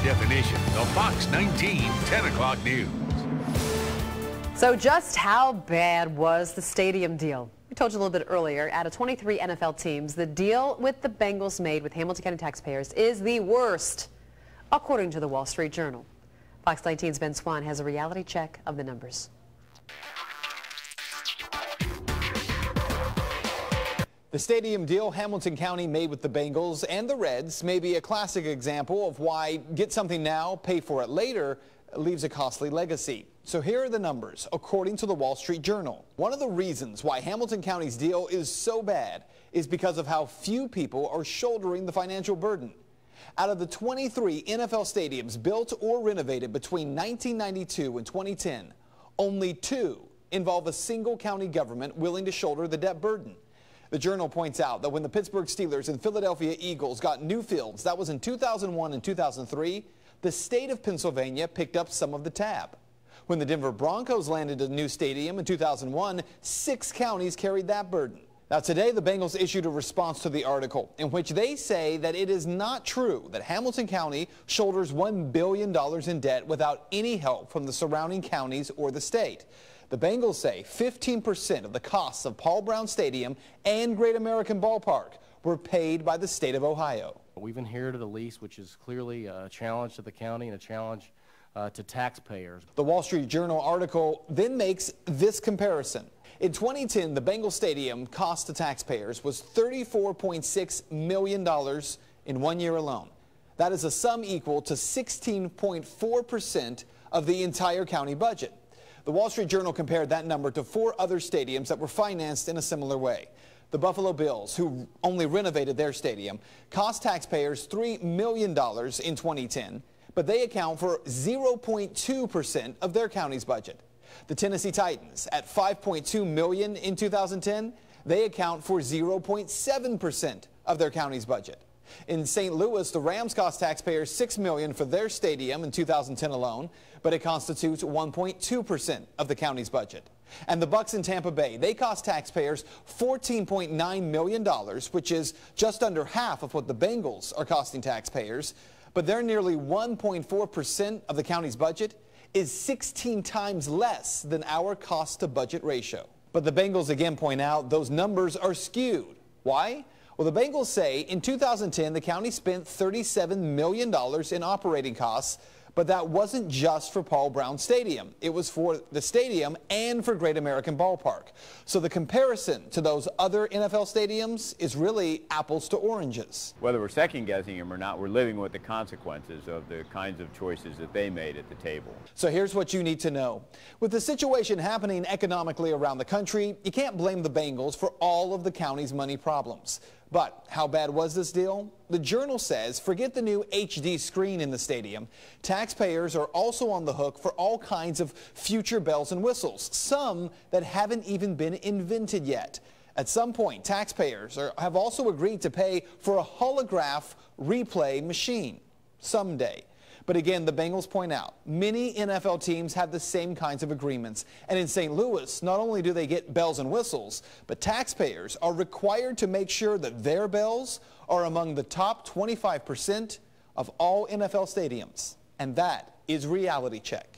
definition, the Fox 19 10 o'clock news. So just how bad was the stadium deal? We told you a little bit earlier, out of 23 NFL teams, the deal with the Bengals made with Hamilton County taxpayers is the worst, according to the Wall Street Journal. Fox 19's Ben Swan has a reality check of the numbers. The stadium deal Hamilton County made with the Bengals and the Reds may be a classic example of why get something now, pay for it later leaves a costly legacy. So here are the numbers, according to the Wall Street Journal. One of the reasons why Hamilton County's deal is so bad is because of how few people are shouldering the financial burden. Out of the 23 NFL stadiums built or renovated between 1992 and 2010, only 2 involve a single county government willing to shoulder the debt burden. The Journal points out that when the Pittsburgh Steelers and Philadelphia Eagles got new fields, that was in 2001 and 2003, the state of Pennsylvania picked up some of the tab. When the Denver Broncos landed a new stadium in 2001, 6 counties carried that burden. Now today, the Bengals issued a response to the article in which they say that it is not true that Hamilton County shoulders $1 billion in debt without any help from the surrounding counties or the state. The Bengals say 15% of the costs of Paul Brown Stadium and Great American Ballpark were paid by the state of Ohio. We've inherited a lease which is clearly a challenge to the county and a challenge to taxpayers. The Wall Street Journal article then makes this comparison. In 2010, the Bengals Stadium cost to taxpayers was $34.6 million in 1 year alone. That is a sum equal to 16.4% of the entire county budget. The Wall Street Journal compared that number to 4 other stadiums that were financed in a similar way. The Buffalo Bills, who only renovated their stadium, cost taxpayers $3 million in 2010, but they account for 0.2% of their county's budget. The Tennessee Titans, at $5.2 million in 2010, they account for 0.7% of their county's budget. In St. Louis, the Rams cost taxpayers $6 million for their stadium in 2010 alone, but it constitutes 1.2% of the county's budget. And the Bucs in Tampa Bay, they cost taxpayers $14.9 million, which is just under half of what the Bengals are costing taxpayers, but their nearly 1.4% of the county's budget is 16 times less than our cost-to-budget ratio. But the Bengals again point out those numbers are skewed. Why? Well, the Bengals say in 2010, the county spent $37 million in operating costs, but that wasn't just for Paul Brown Stadium. It was for the stadium and for Great American Ballpark. So the comparison to those other NFL stadiums is really apples to oranges. Whether we're second-guessing them or not, we're living with the consequences of the kinds of choices that they made at the table. So here's what you need to know. With the situation happening economically around the country, you can't blame the Bengals for all of the county's money problems. But how bad was this deal? The Journal says forget the new HD screen in the stadium. Taxpayers are also on the hook for all kinds of future bells and whistles, some that haven't even been invented yet. At some point, taxpayers have also agreed to pay for a holograph replay machine someday. But again, the Bengals point out many NFL teams have the same kinds of agreements. And in St. Louis, not only do they get bells and whistles, but taxpayers are required to make sure that their bells are among the top 25% of all NFL stadiums. And that is Reality Check.